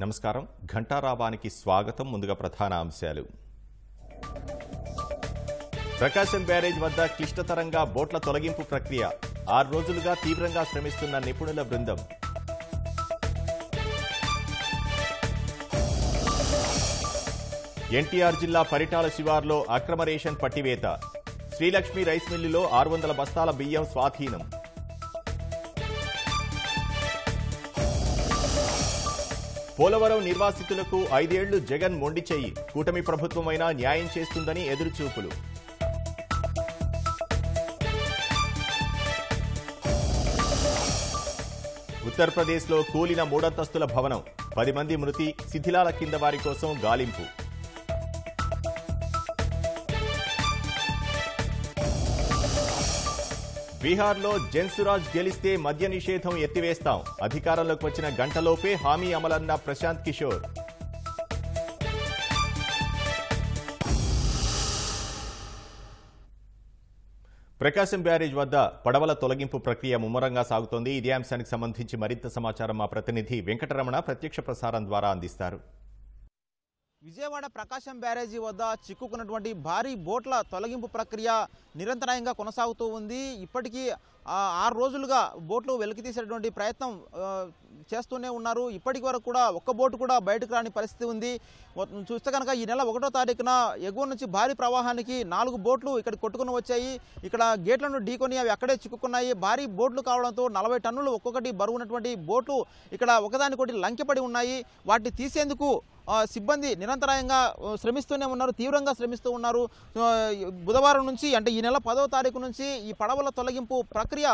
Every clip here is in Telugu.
నమస్కారం ఘంటారావానికి స్వాగతం ముందుగా ప్రధాన అంశాలు ప్రకాశం బ్యారేజ్ వద్ద క్లిష్టతరంగా బోట్ల తొలగింపు ప్రక్రియ 6 రోజులుగా తీవ్రంగా శ్రమిస్తున్న నిపుణుల బృందం ఎన్టీఆర్ జిల్లా పరిటాల శివార్లో అక్రమ రేషన్ పట్టివేత శ్రీలక్ష్మి రైస్ మిల్లులో 600 బస్తాల బియ్యం స్వాధీనం పోలవరం నిర్వాసితులకు 5 ఏళ్లు జగన్ మొండి చెయ్యి కూటమి ప్రభుత్వమైనా న్యాయం చేస్తుందని ఎదురుచూపులు ఉత్తరప్రదేశ్లో కూలిన 3 భవనం 10 మంది మృతి శిథిలాల కింద వారి కోసం గాలింపు బీహార్లో జన్సురాజ్ గెలిస్తే మద్య నిషేధం ఎత్తివేస్తాం అధికారంలోకి వచ్చిన గంటలోపే హామీ అమలన్న ప్రశాంత్ కిషోర్ ప్రకాశం బ్యారేజ్ వద్ద పడవల తొలగింపు ప్రక్రియ ముమ్మరంగా సాగుతోంది ఇదే అంశానికి సంబంధించి మరింత సమాచారం మా ప్రతినిధి వెంకటరమణ ప్రత్యక్ష ప్రసారం ద్వారా అందిస్తారు విజయవాడ ప్రకాశం బ్యారేజీ వద్ద చిక్కుకున్నటువంటి భారీ బోట్ల తొలగింపు ప్రక్రియ నిరంతరాయంగా కొనసాగుతూ ఉంది ఇప్పటికీ 6 రోజులుగా బోట్లు వెలికితీసేటువంటి ప్రయత్నం చేస్తూనే ఉన్నారు ఇప్పటికి వరకు కూడా ఒక్క బోటు కూడా బయటకు రాని పరిస్థితి ఉంది చూస్తే కనుక ఈ నెల 1వ తారీఖున ఎగువ నుంచి భారీ ప్రవాహానికి 4 బోట్లు ఇక్కడ కొట్టుకుని వచ్చాయి ఇక్కడ గేట్లను ఢీకొని అవి అక్కడే చిక్కుకున్నాయి భారీ బోట్లు కావడంతో 40 టన్నులు ఒక్కొక్కటి బరువు ఉన్నటువంటి బోట్లు ఇక్కడ ఒకదానికొకటి లంకెపడి ఉన్నాయి వాటిని తీసేందుకు సిబ్బంది నిరంతరాయంగా శ్రమిస్తూనే ఉన్నారు తీవ్రంగా శ్రమిస్తూ ఉన్నారు బుధవారం నుంచి అంటే ఈ నెల 10వ తారీఖు నుంచి ఈ పడవల తొలగింపు ప్రక్రియ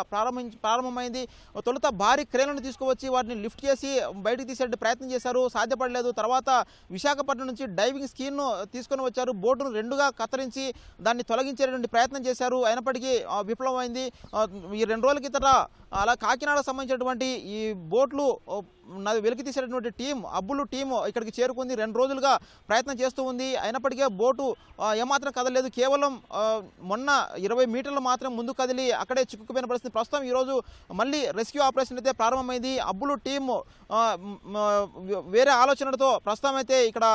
ప్రారంభమైంది తొలుత భారీ క్రేన్లను తీసుకువచ్చి వాటిని లిఫ్ట్ చేసి బయటకు తీసే ప్రయత్నం చేశారు సాధ్యపడలేదు తర్వాత విశాఖపట్నం నుంచి డైవింగ్ స్కీమ్ను తీసుకొని వచ్చారు బోటును 2గా కత్తిరించి దాన్ని తొలగించేటువంటి ప్రయత్నం చేశారు అయినప్పటికీ విఫలమైంది ఈ 2 రోజుల కిందట అలా కాకినాడకు సంబంధించినటువంటి ఈ బోట్లు వెలికి తీసేటటువంటి టీం అబ్బులు టీం ఇక్కడికి చేరుకుంది 2 రోజులుగా ప్రయత్నం చేస్తూ ఉంది అయినప్పటికీ బోటు ఏమాత్రం కదలలేదు కేవలం మొన్న 20 మీటర్లు మాత్రం ముందు కదిలి అక్కడే చిక్కుకుపోయిన పరిస్థితి ప్రస్తుతం ఈరోజు మళ్ళీ రెస్క్యూ ఆపరేషన్ అయితే ప్రారంభమైంది అబ్బులు టీం వేరే ఆలోచనలతో ప్రస్తుతం అయితే ఇక్కడ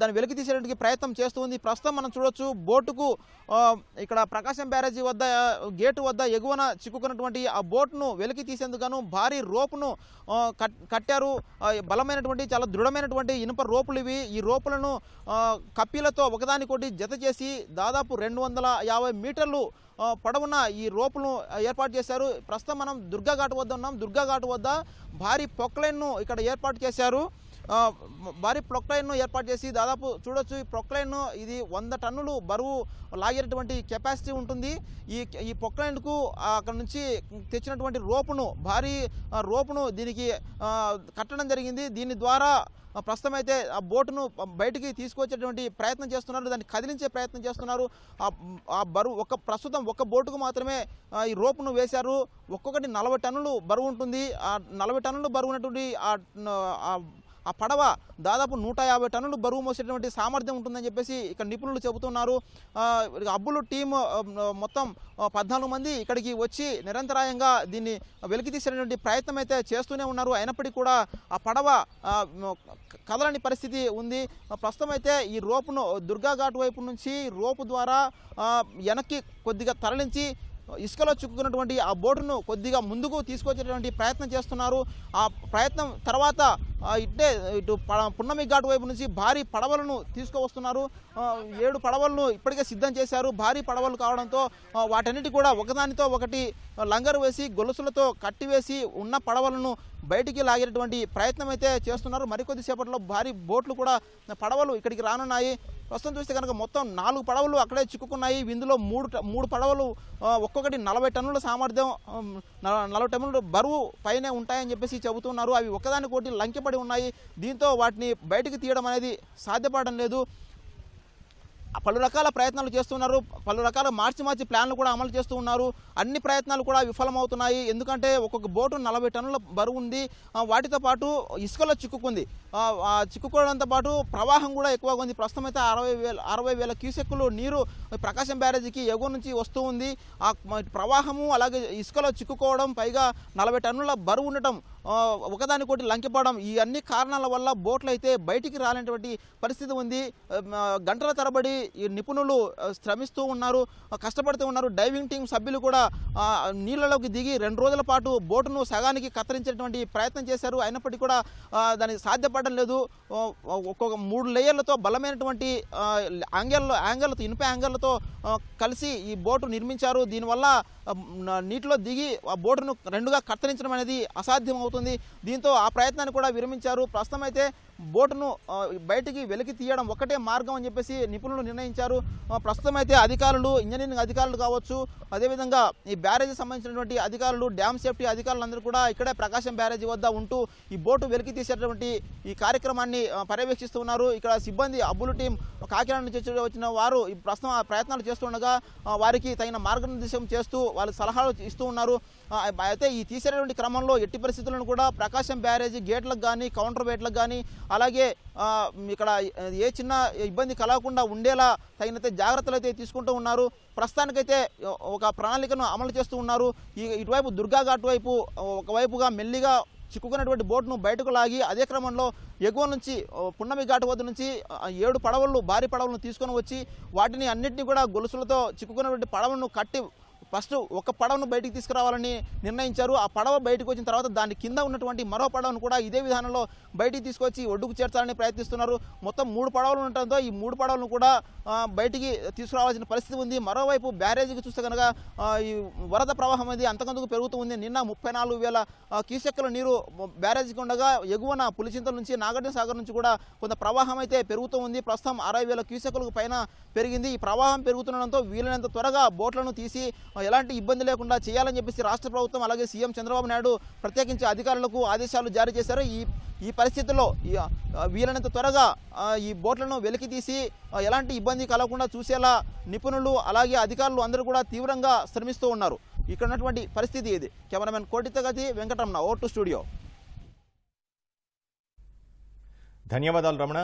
దాన్ని వెలికి తీసేయడానికి ప్రయత్నం చేస్తూ ఉంది ప్రస్తుతం మనం చూడొచ్చు బోటుకు ఇక్కడ ప్రకాశం బ్యారేజీ వద్ద గేటు వద్ద ఎగువన చిక్కుకున్నటువంటి ఆ బోట్ను వెలికి తీసేందుకు భారీ రోపును కట్టారు బలమైనటువంటి చాలా దృఢమైనటువంటి ఇనుప రోపులు ఇవి ఈ రోపులను కప్పీలతో ఒకదానికొకటి జత చేసి దాదాపు 250 మీటర్లు పొడవున ఈ రోపులను ఏర్పాటు చేశారు ప్రస్తుతం మనం దుర్గా ఘాట్ వద్ద ఉన్నాం దుర్గా ఘాట్ వద్ద భారీ ప్రొక్లైన్ను ఇక్కడ ఏర్పాటు చేశారు భారీ ప్రొక్లైన్ను ఏర్పాటు చేసి దాదాపు చూడొచ్చు ఈ ప్రొక్లైన్ ఇది 100 టన్నులు బరువు లాగేటటువంటి కెపాసిటీ ఉంటుంది ఈ ప్రొక్లైన్కు అక్కడ నుంచి తెచ్చినటువంటి భారీ రోపును దీనికి కట్టడం జరిగింది దీని ద్వారా ప్రస్తుతం అయితే ఆ బోటును బయటికి తీసుకొచ్చేటువంటి ప్రయత్నం చేస్తున్నారు దాన్ని కదిలించే ప్రయత్నం చేస్తున్నారు ఆ బరువు ప్రస్తుతం ఒక బోటుకు మాత్రమే ఈ రోపును వేశారు ఒక్కొక్కటి 40 టన్నులు బరువు ఉంటుంది ఆ 40 టన్నులు బరువు ఉన్నటువంటి ఆ పడవ దాదాపు 150 టన్నులు బరువు మోసేటువంటి సామర్థ్యం ఉంటుందని చెప్పేసి ఇక్కడ నిపుణులు చెబుతున్నారు అబ్బులు టీం మొత్తం 14 మంది ఇక్కడికి వచ్చి నిరంతరాయంగా దీన్ని వెలికి తీసేటువంటి ప్రయత్నం అయితే చేస్తూనే ఉన్నారు అయినప్పటికీ కూడా ఆ పడవ కదలని పరిస్థితి ఉంది ప్రస్తుతం అయితే ఈ రోపును దుర్గా ఘాట్ వైపు నుంచి రోపు ద్వారా వెనక్కి కొద్దిగా తరలించి ఇసుకలో చిక్కుకున్నటువంటి ఆ బోటును కొద్దిగా ముందుకు తీసుకొచ్చేటువంటి ప్రయత్నం చేస్తున్నారు ఆ ప్రయత్నం తర్వాత ఇటు పున్నమి ఘాట్ వైపు నుంచి భారీ పడవలను తీసుకువస్తున్నారు 7 పడవలను ఇప్పటికే సిద్ధం చేశారు భారీ పడవలు కావడంతో వాటన్నిటి కూడా ఒకదానితో ఒకటి లంగరు వేసి గొలుసులతో కట్టివేసి ఉన్న పడవలను బయటికి లాగేటువంటి ప్రయత్నం అయితే చేస్తున్నారు మరికొద్ది సేపట్లో భారీ బోట్లు కూడా పడవలు ఇక్కడికి రానున్నాయి ప్రస్తుతం చూస్తే కనుక మొత్తం 4 పడవలు అక్కడే చిక్కుకున్నాయి ఇందులో 3 పడవలు ఒక్కొక్కటి 40 టన్నుల సామర్థ్యం 40 టన్నుల బరువు పైనే ఉంటాయని చెప్పేసి చెబుతున్నారు అవి ఒకదానికొకటి లంకెపడి ఉన్నాయి దీంతో వాటిని బయటికి తీయడం అనేది సాధ్యపడడం లేదు పలు రకాల ప్రయత్నాలు చేస్తున్నారు పలు రకాల మార్చి ప్లాన్లు కూడా అమలు చేస్తూ ఉన్నారు అన్ని ప్రయత్నాలు కూడా విఫలమవుతున్నాయి ఎందుకంటే ఒక్కొక్క బోటు 40 టన్నుల బరువు ఉంది వాటితో పాటు ఇసుకలో చిక్కుకుంది చిక్కుకోవడంతో పాటు ప్రవాహం కూడా ఎక్కువగా ఉంది ప్రస్తుతం అయితే 60,000 క్యూసెక్కులు నీరు ప్రకాశం బ్యారేజీకి ఎగువ నుంచి వస్తూ ఉంది ఆ ప్రవాహము అలాగే ఇసుకలో చిక్కుకోవడం పైగా 40 టన్నుల బరువు ఉండటం ఒకదానికోటి లంకిపోవడం, ఈ అన్ని కారణాల వల్ల బోట్లు అయితే బయటికి రాలేనటువంటి పరిస్థితి ఉంది. గంటల తరబడి ఈ నిపుణులు శ్రమిస్తూ ఉన్నారు, కష్టపడుతూ ఉన్నారు. డైవింగ్ టీం సభ్యులు కూడా నీళ్ళలోకి దిగి 2 రోజుల పాటు బోటును సగానికి కత్తిరించేటువంటి ప్రయత్నం చేశారు. అయినప్పటికీ కూడా దానికి సాధ్యపడడం లేదు. ఒక్కొక్క 3 లేయర్లతో బలమైనటువంటి యాంగిల్తో ఇనుప యాంగిళ్లతో కలిసి ఈ బోటు నిర్మించారు. దీనివల్ల నీటిలో దిగి ఆ బోటును 2గా కత్తిరించడం అనేది అసాధ్యం అవుతుంది. దీంతో ఆ ప్రయత్నాన్ని కూడా విరమించారు. ప్రస్తుతం అయితే బోటును బయటికి వెలికి తీయడం ఒకటే మార్గం అని చెప్పేసి నిపుణులు నిర్ణయించారు. ప్రస్తుతం అయితే అధికారులు, ఇంజనీరింగ్ అధికారులు కావచ్చు, అదేవిధంగా ఈ బ్యారేజీ సంబంధించినటువంటి అధికారులు, డ్యామ్ సేఫ్టీ అధికారులందరూ కూడా ఇక్కడే ప్రకాశం బ్యారేజీ వద్ద ఉంటూ ఈ బోటు వెలికి తీసేటువంటి ఈ కార్యక్రమాన్ని పర్యవేక్షిస్తూ ఉన్నారు. ఇక్కడ సిబ్బంది అబ్బులు టీం కాకినాడ నుంచి వచ్చిన వారు ప్రస్తుతం ప్రయత్నాలు చేస్తుండగా వారికి తగిన మార్గనిర్దేశం చేస్తూ వాళ్ళ సలహాలు ఇస్తూ ఉన్నారు. అయితే ఈ తీసేటువంటి క్రమంలో ఎట్టి పరిస్థితులను కూడా ప్రకాశం బ్యారేజీ గేట్లకు కానీ, కౌంటర్ వెయిట్లకు కానీ, అలాగే ఇక్కడ ఏ చిన్న ఇబ్బంది కలగకుండా ఉండేలా తగినంత జాగ్రత్తలు అయితే తీసుకుంటూ ఉన్నారు. ప్రస్తుతానికైతే ఒక ప్రణాళికను అమలు చేస్తూ ఉన్నారు. ఇటువైపు దుర్గా ఘాట్ వైపు ఒకవైపుగా మెల్లిగా చిక్కుకున్నటువంటి బోటును బయటకు లాగి అదే క్రమంలో ఎగువ నుంచి పున్నమి ఘాట్ వద్ద నుంచి 7 పడవలు, భారీ పడవలను తీసుకొని వచ్చి వాటిని అన్నింటినీ కూడా గొలుసులతో చిక్కుకున్నటువంటి పడవలను కట్టి ఫస్ట్ ఒక పడవను బయటికి తీసుకురావాలని నిర్ణయించారు. ఆ పడవ బయటకు వచ్చిన తర్వాత దాని కింద ఉన్నటువంటి మరో పడవను కూడా ఇదే విధానంలో బయటికి తీసుకొచ్చి ఒడ్డుకు చేర్చాలని ప్రయత్నిస్తున్నారు. మొత్తం 3 పడవలు ఉండటంతో ఈ 3 పడవలను కూడా బయటికి తీసుకురావాల్సిన పరిస్థితి ఉంది. మరోవైపు బ్యారేజీకి చూస్తే కనుక ఈ వరద ప్రవాహం అనేది అంతకందుకు పెరుగుతూ ఉంది. నిన్న 34,000 క్యూసెక్కుల నీరు బ్యారేజీకి ఉండగా ఎగువన పులిచింతల నుంచి, నాగార్జున సాగర్ నుంచి కూడా కొంత ప్రవాహం అయితే పెరుగుతూ ఉంది. ప్రస్తుతం 60,000 క్యూసెక్కులకు పైన పెరిగింది. ఈ ప్రవాహం పెరుగుతుండడంతో వీలైనంత త్వరగా బోట్లను తీసి ఎలాంటి ఇబ్బంది లేకుండా చేయాలని చెప్పేసి రాష్ట్ర ప్రభుత్వం అలాగే సీఎం చంద్రబాబు నాయుడు ప్రత్యేకించి అధికారులకు ఆదేశాలు జారీ చేశారు. ఈ పరిస్థితుల్లో వీలైనంత త్వరగా ఈ బోట్లను వెలికి తీసి ఎలాంటి ఇబ్బంది కలగకుండా చూసేలా నిపుణులు అలాగే అధికారులు అందరూ కూడా తీవ్రంగా శ్రమిస్తూ ఉన్నారు. ఇక్కడ ఉన్నటువంటి పరిస్థితి ఇది. కెమెరామెన్ కోటితగతి, వెంకటరమణ, ఓ2 స్టూడియో. ధన్యవాదాలు రమణ.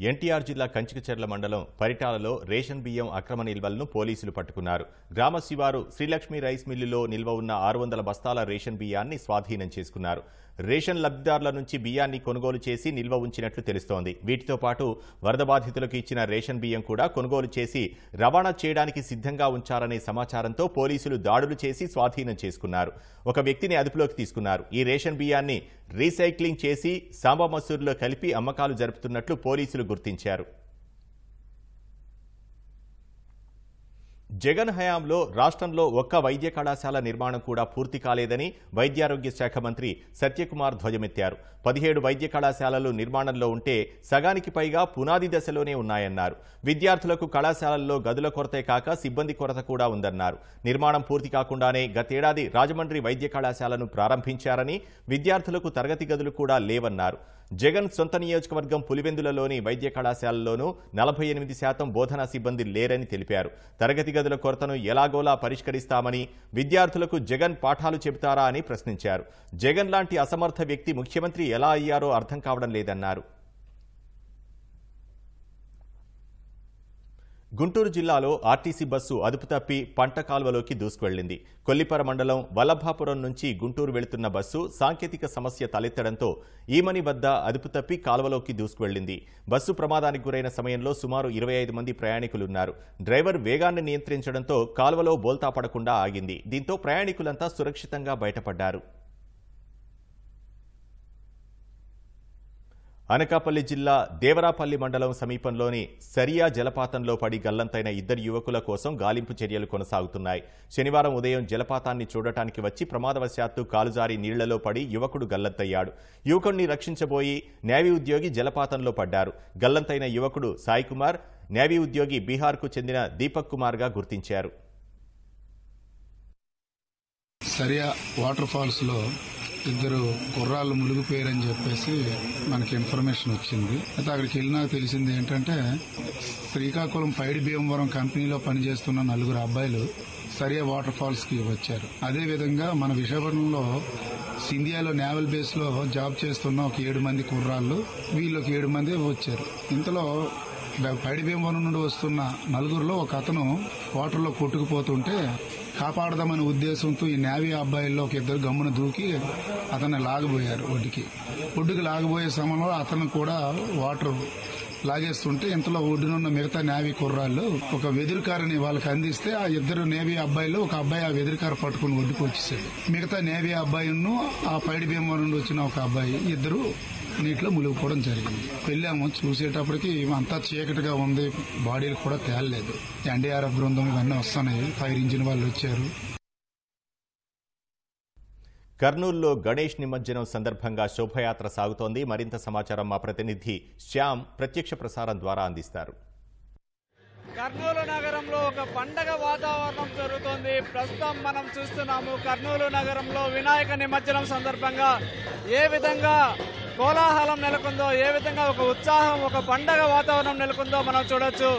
ఎన్టీఆర్ జిల్లా కంచికచెర్ల మండలం పరిటాలలో రేషన్ బియ్యం అక్రమ నిల్వలను పోలీసులు పట్టుకున్నారు. గ్రామ శివారు శ్రీలక్ష్మి రైస్ మిల్లులో నిల్వ ఉన్న 600 బస్తాల రేషన్ బియ్యాన్ని స్వాధీనం చేసుకున్నారు. రేషన్ లబ్ధిదారుల నుంచి బియ్యాన్ని కొనుగోలు చేసి నిల్వ ఉంచినట్లు తెలుస్తోంది. వీటితో పాటు వరద బాధితులకు ఇచ్చిన రేషన్ బియ్యం కూడా కొనుగోలు చేసి రవాణా చేయడానికి సిద్ధంగా ఉంచారనే సమాచారంతో పోలీసులు దాడులు చేసి స్వాధీనం చేసుకున్నారు. ఒక వ్యక్తిని అదుపులోకి తీసుకున్నారు. ఈ రేషన్ బియ్యాన్ని రీసైక్లింగ్ చేసి సాంబా మసూరులో కలిపి అమ్మకాలు జరుపుతున్నట్లు పోలీసులు గుర్తించారు. జగన్ హయాంలో రాష్ట్రంలో ఒక్క వైద్య కళాశాల నిర్మాణం కూడా పూర్తి కాలేదని వైద్యారోగ్య శాఖ మంత్రి సత్యకుమార్ ధ్వజమెత్తారు. 17 వైద్య కళాశాలలు నిర్మాణంలో ఉంటే సగానికి పైగా పునాది దశలోనే ఉన్నాయన్నారు. విద్యార్థులకు కళాశాలల్లో గదుల కొరతే కాక సిబ్బంది కొరత కూడా ఉందన్నారు. నిర్మాణం పూర్తి కాకుండానే గతేడాది రాజమండ్రి వైద్య కళాశాలను ప్రారంభించారని, విద్యార్థులకు తరగతి గదులు కూడా లేవన్నారు. జగన్ సొంత నియోజకవర్గం పులివెందులలోని వైద్య కళాశాలలోనూ 48% బోధనా సిబ్బంది లేరని తెలిపారు. తరగతి గదుల కొరతను ఎలాగోలా పరిష్కరిస్తామని, విద్యార్థులకు జగన్ పాఠాలు చెబుతారా అని ప్రశ్నించారు. జగన్ లాంటి అసమర్థ వ్యక్తి ముఖ్యమంత్రి ఎలా అయ్యారో అర్థం కావడం లేదన్నారు. గుంటూరు జిల్లాలో ఆర్టీసీ బస్సు అదుపు తప్పి పంట కాల్వలోకి దూసుకువెళ్లింది. కొల్లిపర మండలం వల్లభాపురం నుంచి గుంటూరు వెళుతున్న బస్సు సాంకేతిక సమస్య తలెత్తడంతో ఈమని వద్ద అదుపు తప్పి కాల్వలోకి దూసుకువెళ్లింది. బస్సు ప్రమాదానికి గురైన సమయంలో సుమారు 25 మంది ప్రయాణికులున్నారు. డ్రైవర్ వేగాన్ని నియంత్రించడంతో కాల్వలో బోల్తా పడకుండా ఆగింది. దీంతో ప్రయాణికులంతా సురక్షితంగా బయటపడ్డారు. అనకాపల్లి జిల్లా దేవరాపల్లి మండలం సమీపంలోని సరియా జలపాతంలో పడి గల్లంతైన 2 యువకుల కోసం గాలింపు చర్యలు కొనసాగుతున్నాయి. శనివారం ఉదయం జలపాతాన్ని చూడటానికి వచ్చి ప్రమాదవశాత్తు కాలుజారి నీళ్లలో పడి యువకుడు గల్లంతయ్యాడు. యువకుడిని రక్షించబోయి నేవీ ఉద్యోగి జలపాతంలో పడ్డారు. గల్లంతైన యువకుడు సాయి కుమార్, నేవీ ఉద్యోగి బీహార్కు చెందిన దీపక్ కుమార్గా గుర్తించారు. సరియా వాటర్ ఫాల్స్ లో 2 కుర్రాళ్ళు మునిగిపోయారని చెప్పేసి మనకి ఇన్ఫర్మేషన్ వచ్చింది. అయితే అక్కడికి వెళ్ళినాక తెలిసింది ఏంటంటే శ్రీకాకుళం పైడి భీమవరం కంపెనీలో పనిచేస్తున్న 4 అబ్బాయిలు సరియా వాటర్ ఫాల్స్ కి వచ్చారు. అదేవిధంగా మన విశాఖపట్నంలో సింధియాలో నేవల్ బేస్ లో జాబ్ చేస్తున్న ఒక 7 మంది కుర్రాళ్ళు, వీళ్ళకి 7 మంది వచ్చారు. ఇంతలో పైడి భీమవరం నుండి వస్తున్న నలుగురిలో ఒక అతను వాటర్లో కొట్టుకుపోతుంటే కాపాడదామనే ఉద్దేశంతో ఈ నేవీ అబ్బాయిల్లో ఒక ఇద్దరు గమ్మున దూకి అతన్ని లాగబోయారు ఒడ్డుకి లాగబోయే సమయంలో అతను కూడా వాటర్ లాగేస్తుంటే ఇంతలో ఒడ్డునున్న మిగతా నేవీ కుర్రాళ్ళు ఒక వెదురుకారని వాళ్ళకి అందిస్తే ఆ ఇద్దరు నేవీ అబ్బాయిలు ఒక అబ్బాయి ఆ వెదురుకార పట్టుకుని ఒడ్డుకు వచ్చేసాడు. మిగతా నేవీ అబ్బాయిను ఆ పైడి భీమవరం నుండి వచ్చిన ఒక అబ్బాయి ఇద్దరు నీటిలో మునిగిపోవడం జరిగింది. వెళ్ళాము, చూసేటప్పటికి అంతా చీకటిగా ఉంది, బాడీలు కూడా తేలలేదు. ఎన్డీఆర్ఎఫ్ బృందం ఇవన్నీ వస్తున్నాయి, ఫైర్ ఇంజిన్ వాళ్ళు వచ్చారు. కర్నూలులో గణేష్ నిమజ్జనం సందర్భంగా శోభయాత్ర సాగుతోంది. మరింత సమాచారం మా ప్రతినిధి శ్యామ్ ప్రత్యక్ష ప్రసారం ద్వారా అందిస్తారు. కర్నూలు నగరంలో ఒక పండగ వాతావరణం జరుగుతోంది. ప్రస్తుతం మనం చూస్తున్నాము కర్నూలు నగరంలో వినాయక నిమజ్జనం సందర్భంగా ఏ విధంగా కోలాహలం నెలకొందో, ఏ విధంగా ఒక ఉత్సాహం, ఒక పండగ వాతావరణం నెలకొందో మనం చూడొచ్చు.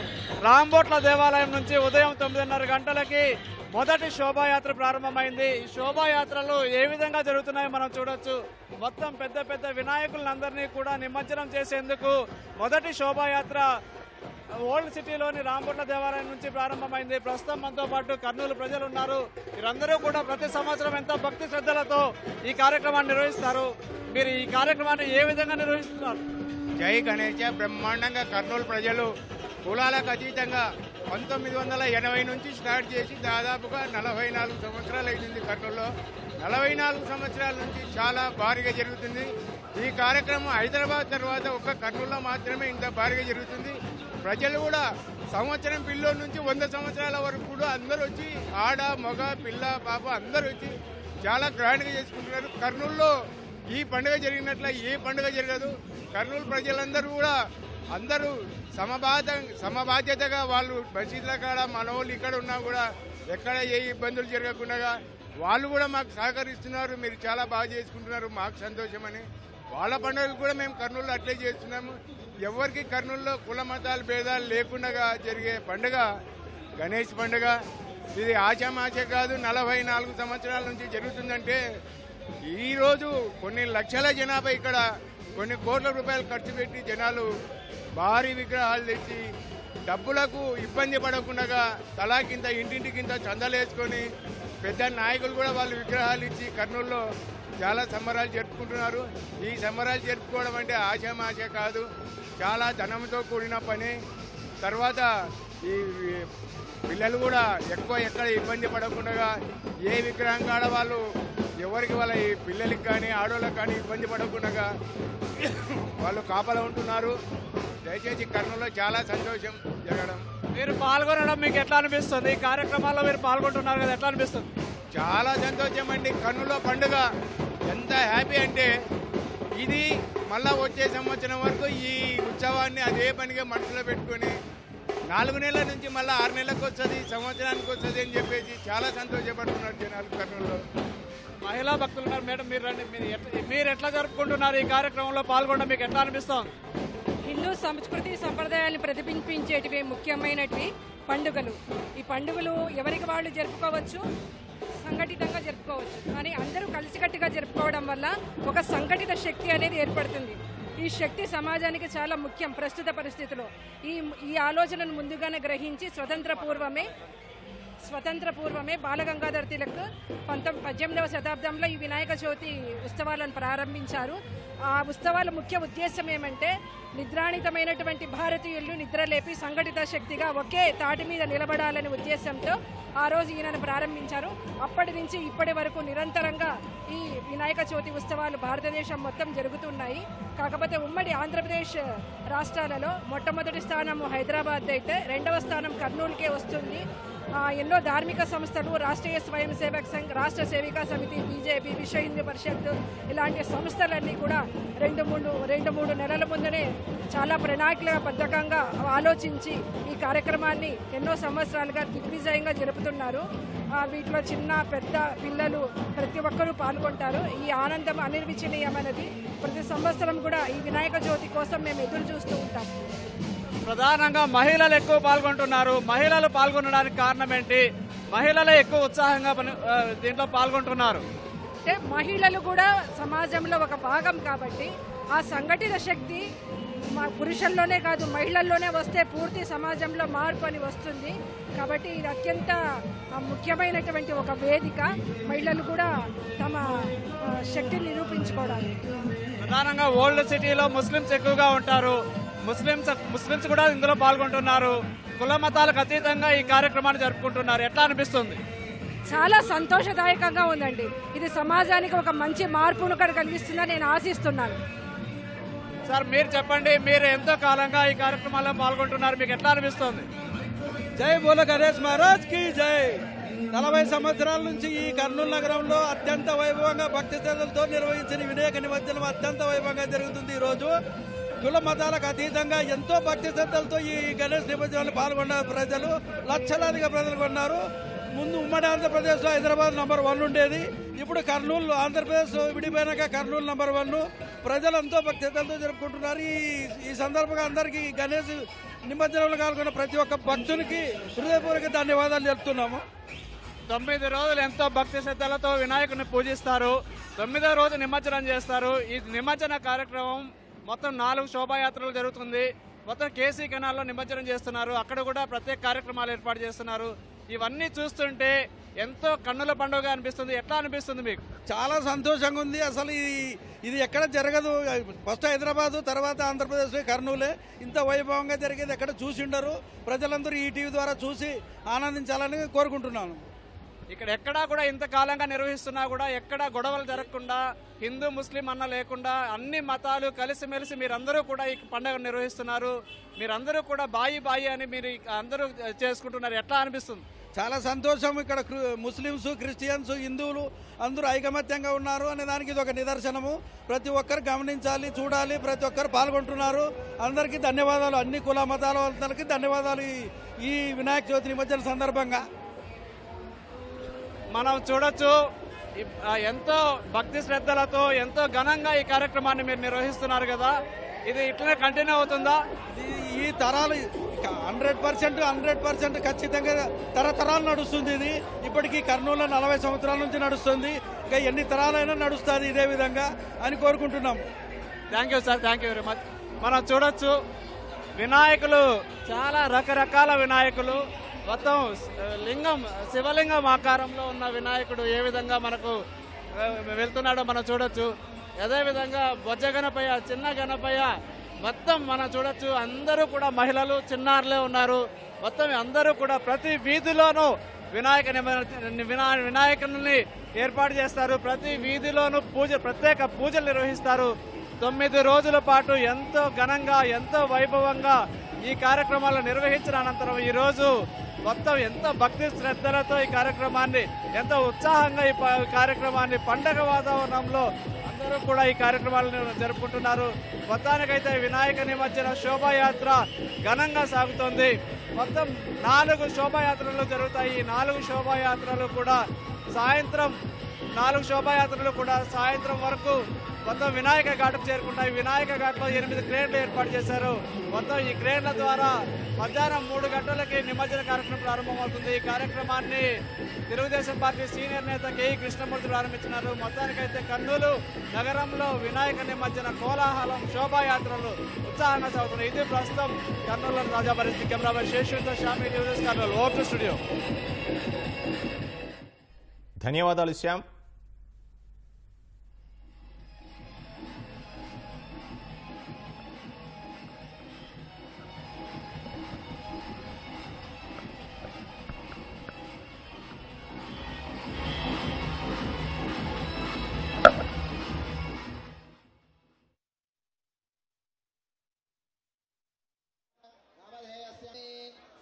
రాంబోట్ల దేవాలయం నుంచి ఉదయం 9:30 గంటలకి మొదటి శోభాయాత్ర ప్రారంభమైంది. ఈ శోభాయాత్రలు ఏ విధంగా జరుగుతున్నాయో మనం చూడొచ్చు. మొత్తం పెద్ద పెద్ద వినాయకులందరినీ కూడా నిమజ్జనం చేసేందుకు మొదటి శోభాయాత్ర ఓల్డ్ సిటీలోని రాంబోట్ల దేవాలయం నుంచి ప్రారంభమైంది. ప్రస్తుతం మనతో పాటు కర్నూలు ప్రజలు ఉన్నారు. వీరందరూ కూడా ప్రతి సంవత్సరం ఎంతో భక్తి శ్రద్ధలతో ఈ కార్యక్రమాన్ని నిర్వహిస్తారు. మీరు ఈ కార్యక్రమాన్ని ఏ విధంగా నిర్వహిస్తున్నారు? జై గణేశ. బ్రహ్మాండంగా కర్నూలు ప్రజలు కులాలకు అతీతంగా 1980 నుంచి స్టార్ట్ చేసి దాదాపుగా 44 సంవత్సరాలు అయింది. కర్నూలులో 44 సంవత్సరాల నుంచి చాలా భారీగా జరుగుతుంది ఈ కార్యక్రమం. హైదరాబాద్ తర్వాత ఒక్క కర్నూలులో మాత్రమే ఇంత భారీగా జరుగుతుంది. ప్రజలు కూడా సంవత్సరం పిల్లోడి నుంచి 100 సంవత్సరాల వరకు కూడా అందరూ వచ్చి ఆడ మగ పిల్ల పాప అందరూ వచ్చి చాలా గ్రాండ్గా చేసుకుంటున్నారు. కర్నూలులో ఈ పండుగ జరిగినట్ల ఏ పండుగ జరగదు. కర్నూలు ప్రజలందరూ కూడా అందరూ సమబాధ్యతగా వాళ్ళు మసీదుల కాడ మనోళ్ళు ఇక్కడ ఉన్నా కూడా ఎక్కడ ఏ ఇబ్బందులు జరగకుండా వాళ్ళు కూడా మాకు సహకరిస్తున్నారు. మీరు చాలా బాగా చేసుకుంటున్నారు, మాకు సంతోషమని. వాళ్ళ పండుగలు కూడా మేము కర్నూలులో అట్లే చేస్తున్నాము. ఎవరికి కర్నూలులో కుల మతాల భేదాలు లేకుండా జరిగే పండుగ గణేష్ పండుగ. ఇది ఆశామాష కాదు. 44 సంవత్సరాల నుంచి జరుగుతుందంటే ఈరోజు కొన్ని లక్షల జనాభా ఇక్కడ కొన్ని కోట్ల రూపాయలు ఖర్చు పెట్టి జనాలు భారీ విగ్రహాలు తెచ్చి డబ్బులకు ఇబ్బంది పడకుండా తలాకింత ఇంటింటికింత చందాలు వేసుకొని పెద్ద నాయకులు కూడా వాళ్ళు విగ్రహాలు ఇచ్చి కర్నూలులో చాలా సంబరాలు జరుపుకుంటున్నారు. ఈ సంబరాలు జరుపుకోవడం అంటే ఆశామాష కాదు, చాలా ధనంతో కూడిన పని. తర్వాత ఈ పిల్లలు కూడా ఎక్కడ ఇబ్బంది పడకుండా ఏ విగ్రహం కాడ వాళ్ళు ఎవరికి వాళ్ళ ఈ పిల్లలకి కానీ ఆడవాళ్ళకి కానీ ఇబ్బంది పడకుండా వాళ్ళు కాపలా ఉంటున్నారు. దయచేసి కర్నూలులో చాలా సంతోషం జరగడం. మీరు పాల్గొనడం మీకు ఎట్లా అనిపిస్తుంది? ఈ కార్యక్రమాల్లో మీరు పాల్గొంటున్నారు కదా, ఎట్లా అనిపిస్తుంది? చాలా సంతోషం అండి. కర్నూలులో పండుగ ఎంత హ్యాపీ అంటే ఇది మళ్ళా వచ్చే సంవత్సరం వరకు ఈ ఉత్సవాన్ని అదే పనిగా మనసులో పెట్టుకొని 4 నెలల నుంచి మళ్ళీ 6 నెలలకు వస్తుంది, సంవత్సరానికి వస్తుంది అని చెప్పేసి చాలా సంతోషపడుతున్నారు జనాలు కర్నూలులో. మహిళా భక్తులు ఉన్నారు. మేడం మీరు రండి, మీరు ఎట్లా జరుపుకుంటున్నారు? ఈ కార్యక్రమంలో పాల్గొనడం మీకు ఎట్లా అనిపిస్తుంది? హిందూ సంస్కృతి సంప్రదాయాలను ప్రతిబింబించేటివి ముఖ్యమైనవి పండుగలు. ఈ పండుగలు ఎవరికి వాళ్ళు జరుపుకోవచ్చు, సంఘటితంగా జరుపుకోవచ్చు. కానీ అందరూ కలిసికట్టుగా జరుపుకోవడం వల్ల ఒక సంఘటిత శక్తి అనేది ఏర్పడుతుంది. ఈ శక్తి సమాజానికి చాలా ముఖ్యం ప్రస్తుత పరిస్థితిలో. ఈ ఆలోచనను ముందుగానే గ్రహించి స్వతంత్ర పూర్వమే బాలగంగాధర్ తిలక్ 18వ శతాబ్దంలో ఈ వినాయక చవితి ఉత్సవాలను ప్రారంభించారు. ఆ ఉత్సవాల ముఖ్య ఉద్దేశం ఏమంటే నిద్రాణితమైనటువంటి భారతీయులను నిద్రలేపి సంఘటిత శక్తిగా ఒకే తాటి మీద నిలబడాలనే ఉద్దేశంతో ఆ రోజు ఈయనను ప్రారంభించారు. అప్పటి నుంచి ఇప్పటి వరకు నిరంతరంగా ఈ వినాయక చవితి ఉత్సవాలు భారతదేశం మొత్తం జరుగుతున్నాయి. కాకపోతే ఉమ్మడి ఆంధ్రప్రదేశ్ రాష్ట్రాలలో మొట్టమొదటి స్థానం హైదరాబాద్ అయితే 2వ స్థానం కర్నూలుకే వస్తుంది. ఎన్నో ధార్మిక సంస్థలు, రాష్ట్రీయ స్వయం సేవక్ సంఘ్, రాష్ట్ర సేవికా సమితి, బీజేపీ, విశ్వ హిందూ పరిషత్ ఇలాంటి సంస్థలన్నీ కూడా 2-3 నెలల ముందునే చాలా ప్రణాళికాబద్ధంగా ఆలోచించి ఈ కార్యక్రమాన్ని ఎన్నో సంవత్సరాలుగా దిగ్విజయంగా జరుపుతున్నారు. వీటిలో చిన్న పెద్ద పిల్లలు ప్రతి ఒక్కరూ పాల్గొంటారు. ఈ ఆనందం అనిర్వచనీయమైనది. ప్రతి సంవత్సరం కూడా ఈ వినాయక చవితి కోసం మేము ఎదురు చూస్తూ ఉంటాం. ప్రధానంగా మహిళలు ఎక్కువ పాల్గొంటున్నారు. మహిళలు పాల్గొనడానికి కారణం ఏంటి? మహిళలే ఎక్కువ ఉత్సాహంగా దీంట్లో పాల్గొంటున్నారు. అంటే మహిళలు కూడా సమాజంలో ఒక భాగం కాబట్టి ఆ సంఘటిత శక్తి పురుషుల్లోనే కాదు మహిళల్లోనే వస్తే పూర్తి సమాజంలో మార్పు అని వస్తుంది. కాబట్టి ఇది అత్యంత ముఖ్యమైనటువంటి ఒక వేదిక, మహిళలు కూడా తమ శక్తిని నిరూపించుకోవడానికి. ప్రధానంగా ఓల్డ్ సిటీలో ముస్లిమ్స్ ఎక్కువగా ఉంటారు, ముస్లిమ్స్ కూడా ఇందులో పాల్గొంటున్నారు. కుల మతాలకు అతీతంగా ఈ కార్యక్రమాన్ని జరుపుకుంటున్నారు. ఎట్లా అనిపిస్తుంది? చాలా సంతోషదాయకంగా ఉందండి. ఇది సమాజానికి ఒక మంచి మార్పును కూడా కలిగిస్తుందని నేను ఆశిస్తున్నాను. సార్ మీరు చెప్పండి, మీరు ఎంతో కాలంగా ఈ కార్యక్రమాల్లో పాల్గొంటున్నారు, మీకు ఎట్లా అనిపిస్తుంది? జై బోలో గణేష్ మహారాజ్ కి జై. 40 సంవత్సరాల నుంచి ఈ కర్నూలు నగరంలో అత్యంత వైభవంగా భక్తి శ్రద్ధలతో నిర్వహించిన వినాయక నిమజ్జనం అత్యంత వైభవంగా జరుగుతుంది. ఈ రోజు కుల మతాలకు అతీతంగా ఎంతో భక్తి శ్రద్ధలతో ఈ గణేష్ నిమజ్జనాన్ని పాల్గొన్నారు. ప్రజలు లక్షలాదిగా ప్రజలు కొన్నారు. ముందు ఉమ్మడి ఆంధ్రప్రదేశ్లో హైదరాబాద్ నంబర్ 1 ఉండేది. ఇప్పుడు కర్నూలు, ఆంధ్రప్రదేశ్ విడిపోయినాక కర్నూలు నంబర్ 1. ప్రజలంతో భక్తితో జరుపుకుంటున్నారు. ఈ సందర్భంగా అందరికీ గణేష్ నిమజ్జనంలో పాల్గొన్న ప్రతి ఒక్క భక్తునికి హృదయపూర్వక ధన్యవాదాలు చెప్తున్నాము. 9 రోజులు ఎంతో భక్తి శ్రద్ధలతో వినాయకుని పూజిస్తారు. 9వ రోజు నిమజ్జనం చేస్తారు. ఈ నిమజ్జన కార్యక్రమం మొత్తం 4 శోభాయాత్రలు జరుగుతుంది. మొత్తం కేసీ కెనాల్లో నిమజ్జనం చేస్తున్నారు. అక్కడ కూడా ప్రత్యేక కార్యక్రమాలు ఏర్పాటు చేస్తున్నారు. ఇవన్నీ చూస్తుంటే ఎంతో కన్నుల పండుగ అనిపిస్తుంది. ఎట్లా అనిపిస్తుంది మీకు? చాలా సంతోషంగా ఉంది. అసలు ఇది ఎక్కడ జరగదు. ఫస్ట్ హైదరాబాదు, తర్వాత ఆంధ్రప్రదేశ్, కర్నూలే. ఇంత వైభవంగా జరిగేది ఎక్కడ చూసిండరు. ప్రజలందరూ ఈ టీవీ ద్వారా చూసి ఆనందించాలని కోరుకుంటున్నాను. ఇక్కడ ఎక్కడా కూడా ఇంతకాలంగా నిర్వహిస్తున్నా కూడా ఎక్కడా గొడవలు జరగకుండా, హిందూ ముస్లిం అన్న లేకుండా అన్ని మతాలు కలిసిమెలిసి మీరందరూ కూడా ఈ పండుగ నిర్వహిస్తున్నారు. మీరందరూ కూడా బాయి అని మీరు అందరూ చేసుకుంటున్నారు. ఎట్లా అనిపిస్తుంది? చాలా సంతోషం. ఇక్కడ ముస్లిమ్స్, క్రిస్టియన్స్, హిందువులు అందరూ ఐకమత్యంగా ఉన్నారు అనే దానికి ఇది ఒక నిదర్శనము. ప్రతి ఒక్కరు గమనించాలి, చూడాలి. ప్రతి ఒక్కరు పాల్గొంటున్నారు. అందరికీ ధన్యవాదాలు. అన్ని కుల మతాల వాళ్ళకి ధన్యవాదాలు. ఈ వినాయక చవితి నిమజ్జన సందర్భంగా మనం చూడొచ్చు, ఎంతో భక్తి శ్రద్ధలతో ఎంతో ఘనంగా ఈ కార్యక్రమాన్ని మీరు నిర్వహిస్తున్నారు కదా. ఇది ఇట్లనే కంటిన్యూ అవుతుందా? ఈ తరాలు 100% ఖచ్చితంగా తరతరాలు నడుస్తుంది. ఇది ఇప్పటికీ కర్నూలులో 40 సంవత్సరాల నుంచి నడుస్తుంది. ఇంకా ఎన్ని తరాలైనా నడుస్తుంది ఇదే విధంగా అని కోరుకుంటున్నాం. Thank you sir, thank you very much. మనం చూడొచ్చు వినాయకులు, చాలా రకరకాల వినాయకులు. మొత్తం శివలింగం ఆకారంలో ఉన్న వినాయకుడు ఏ విధంగా మనకు వెళ్తున్నాడో మనం చూడొచ్చు. అదేవిధంగా బొజ్జ గణపయ్య, చిన్న గణపయ్య మొత్తం మనం చూడొచ్చు. అందరూ కూడా మహిళలు, చిన్నారులే ఉన్నారు. మొత్తం అందరూ కూడా ప్రతి వీధిలోనూ వినాయకుని ఏర్పాటు చేస్తారు. ప్రతి వీధిలోనూ ప్రత్యేక పూజలు నిర్వహిస్తారు. 9 రోజుల పాటు ఎంతో ఘనంగా, ఎంతో వైభవంగా ఈ కార్యక్రమాలు నిర్వహించిన అనంతరం ఈరోజు మొత్తం ఎంతో భక్తి శ్రద్ధలతో ఈ కార్యక్రమాన్ని, ఎంతో ఉత్సాహంగా ఈ కార్యక్రమాన్ని పండగ వాతావరణంలో అందరూ కూడా ఈ కార్యక్రమాలను జరుపుకుంటున్నారు. మొత్తానికైతే వినాయక నిమజ్జన శోభాయాత్ర ఘనంగా సాగుతోంది. మొత్తం 4 శోభాయాత్రలు జరుగుతాయి. ఈ 4 శోభాయాత్రలు కూడా సాయంత్రం వరకు మొత్తం వినాయక ఘాటుకు చేరుకుంటాయి. వినాయక ఘాట్లో 8 క్రేన్లు ఏర్పాటు చేశారు. మొత్తం ఈ క్రేన్ల ద్వారా మధ్యాహ్నం 3 గంటలకి నిమజ్జన కార్యక్రమం ప్రారంభమవుతుంది. ఈ కార్యక్రమాన్ని తెలుగుదేశం పార్టీ సీనియర్ నేత కేఈ కృష్ణమూర్తి ప్రారంభించినారు. మొత్తానికైతే కర్నూలు నగరంలో వినాయక నిమజ్జన కోలాహలం, శోభాయాత్రలు ఉత్సాహంగా సాగుతున్నాయి. ఇది ప్రస్తుతం కర్నూలులో తాజా పరిస్థితి. కెమెరామెన్ శేషుతో షామీ news, Kurnool. Over to studio. ధన్యవాదాలు శ్యామ్.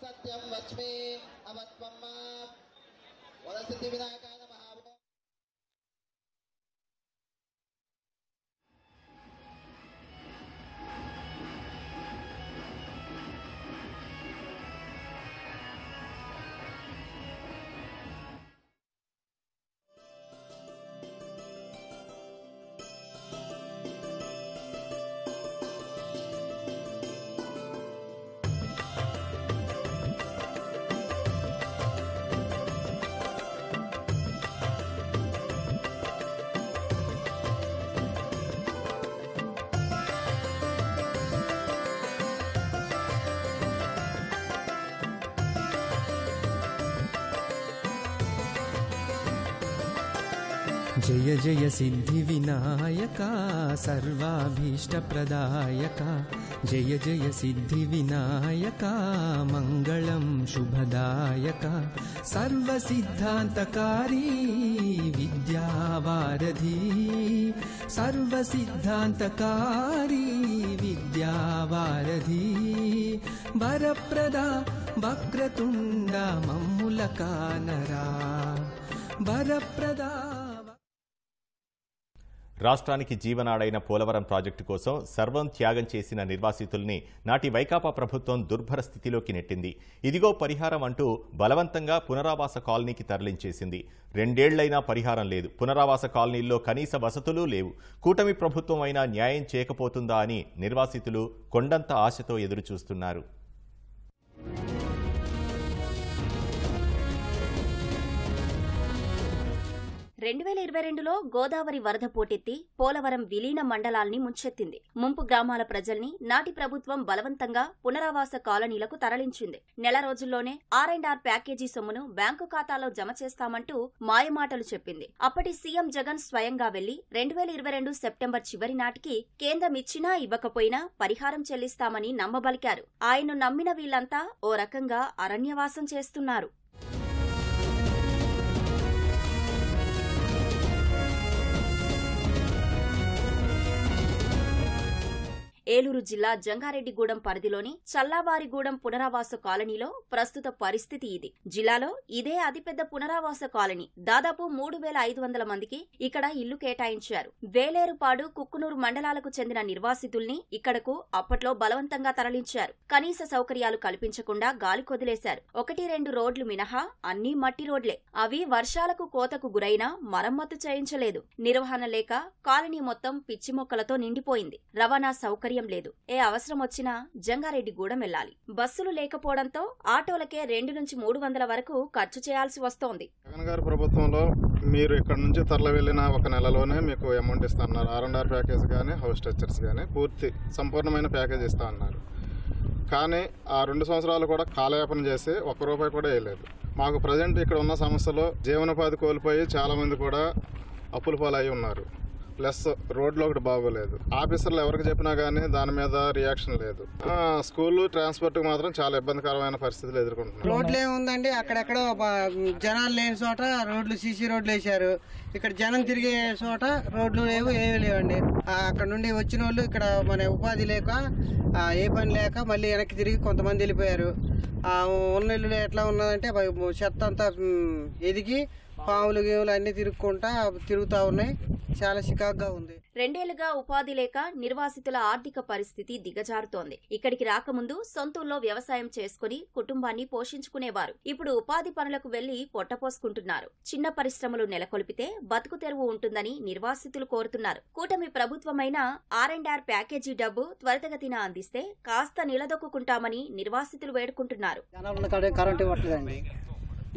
సత్యం లక్ష్మీ అమత్వమ్మ వరసిద్ధి వినాయకాయ నమః. జయ జయ సిద్ధి వినాయక సర్వాభీష్టప్రదాయక జయ జయ సిద్ధి వినాయక మంగళం శుభదాయక సర్వసిద్ధాంతకారీ విద్యావారధి సర్వసిద్ధాంతకారీ విద్యావారధి వరప్రదా వక్రతుండ మమ్ముల కానరా వరప్రదా. రాష్ట్రానికి జీవనాడైన పోలవరం ప్రాజెక్టు కోసం సర్వం త్యాగం చేసిన నిర్వాసితుల్ని నాటి వైకాపా ప్రభుత్వం దుర్భర స్థితిలోకి నెట్టింది. ఇదిగో పరిహారం అంటూ బలవంతంగా పునరావాస కాలనీకి తరలించేసింది. 2 ఏళ్లైనా పరిహారం లేదు. పునరావాస కాలనీల్లో కనీస వసతులు లేవు. కూటమి ప్రభుత్వం అయినా న్యాయం చేయకపోతుందా అని నిర్వాసితులు కొండంత ఆశతో ఎదురుచూస్తున్నారు. 2022లో గోదావరి వరద పోటెత్తి పోలవరం విలీన మండలాల్ని ముంచెత్తింది. ముంపు గ్రామాల ప్రజల్ని నాటి ప్రభుత్వం బలవంతంగా పునరావాస కాలనీలకు తరలించింది. నెల రోజుల్లోనే R&R ప్యాకేజీ సొమ్మును బ్యాంకు ఖాతాలో జమ చేస్తామంటూ మాయమాటలు చెప్పింది. అప్పటి సీఎం జగన్ స్వయంగా వెళ్లి 2022 సెప్టెంబర్ చివరి నాటికి కేంద్రం ఇచ్చినా ఇవ్వకపోయినా పరిహారం చెల్లిస్తామని నమ్మబలికారు. ఆయన్ను నమ్మిన వీళ్లంతా ఓ రకంగా అరణ్యవాసం చేస్తున్నారు. ఏలూరు జిల్లా జంగారెడ్డిగూడెం పరిధిలోని చల్లావారిగూడెం పునరావాస కాలనీలో ప్రస్తుత పరిస్థితి ఇది. జిల్లాలో ఇదే అతిపెద్ద పునరావాస కాలనీ. దాదాపు 3,500 మందికి ఇక్కడ ఇల్లు కేటాయించారు. వేలేరుపాడు, కుక్కునూరు మండలాలకు చెందిన నిర్వాసితుల్ని ఇక్కడకు అప్పట్లో బలవంతంగా తరలించారు. కనీస సౌకర్యాలు కల్పించకుండా గాలి కొదిలేశారు. 1-2 రోడ్లు మినహా అన్నీ మట్టి రోడ్లే. అవి వర్షాలకు కోతకు గురైనా మరమ్మతు చేయించలేదు. నిర్వహణ లేక కాలనీ మొత్తం పిచ్చి మొక్కలతో నిండిపోయింది. రవాణా సౌకర్యం లేదు. ఏ అవసరం వచ్చినా జంగారెడ్డిగూడెం వెళ్లాలి. బస్సులు లేకపోవడంతో ఆటోలకే 200 నుంచి 300 వరకు ఖర్చు చేయాల్సి వస్తోంది. జగన్ గారి ప్రభుత్వంలో మీరు ఇక్కడ నుంచి తరలి వెళ్లిన 1 నెలలోనే మీకు అమౌంట్ ఇస్తా అన్నారు. R&R ప్యాకేజ్ కానీ, హౌస్ స్ట్రక్చర్స్ కానీ పూర్తి సంపూర్ణమైన ప్యాకేజ్ ఇస్తా అన్నారు. కానీ ఆ 2 సంవత్సరాలు కూడా కాలయాపన చేసి ₹1 కూడా వేయలేదు. మాకు ప్రజెంట్ ఇక్కడ ఉన్న సమస్యలో జీవనోపాధి కోల్పోయి చాలా మంది కూడా అప్పుల పాలయ్యి ఉన్నారు. ప్లస్ రోడ్లు ఒకటి బాగోలేదు. ఆఫీసర్లు ఎవరికి చెప్పినా కానీ దాని మీద రియాక్షన్ లేదు. స్కూల్ ట్రాన్స్పోర్ట్ మాత్రం చాలా ఇబ్బందికరమైన పరిస్థితులు ఎదుర్కొంటున్నారు. రోడ్లు ఏముందండి, అక్కడెక్కడో జనాలు లేని చోట రోడ్లు సీసీ రోడ్లు వేశారు. ఇక్కడ జనం తిరిగే చోట రోడ్లు లేవు, ఏమీ లేవండి. అక్కడ నుండి వచ్చిన వాళ్ళు ఇక్కడ మన ఉపాధి లేక ఏ పని లేక మళ్ళీ వెనక్కి తిరిగి కొంతమంది వెళ్ళిపోయారు. ఉన్న ఇల్లు ఎట్లా ఉన్నదంటే చెత్త అంతా ఎదిగి పాములు గేములు అన్ని తిరుగుతా ఉన్నాయి. చాలా చికాగ్గా ఉంది. 2 ఏళ్లుగా ఉపాధి లేక నిర్వాసితుల ఆర్థిక పరిస్థితి దిగజారుతోంది. ఇక్కడికి రాకముందు సొంతూల్లో వ్యవసాయం చేసుకుని కుటుంబాన్ని పోషించుకునేవారు. ఇప్పుడు ఉపాధి పనులకు వెళ్లి పొట్టపోసుకుంటున్నారు. చిన్న పరిశ్రమలు నెలకొల్పితే బతుకు తెరువు ఉంటుందని నిర్వాసితులు కోరుతున్నారు. కూటమి ప్రభుత్వమైన R&R ప్యాకేజీ డబ్బు త్వరితగతిన అందిస్తే కాస్త నిలదొక్కుంటామని నిర్వాసితులు వేడుకుంటున్నారు.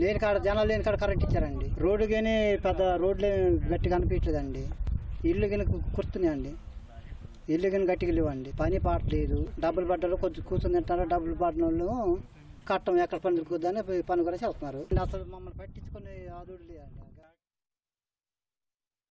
లేని కాడ జనాలు లేని కాడ కరెంట్ ఇచ్చారండి. రోడ్డు కానీ పెద్ద రోడ్లు గట్టిగా అనిపించలేదండి. ఇల్లు కానీ కుర్తున్నాయండి. ఇల్లు కానీ గట్టిగా లేవండి. పని పాటలేదు. డబ్బులు పడ్డారు, కొంచెం కూర్చొని తింటారు. డబ్బులు పడిన వాళ్ళు కట్టం ఎక్కడ పని దొరుకుతుందని పని కూడా చేస్తున్నారు. అసలు మమ్మల్ని పట్టించుకునే ఆదుడు లేదండి.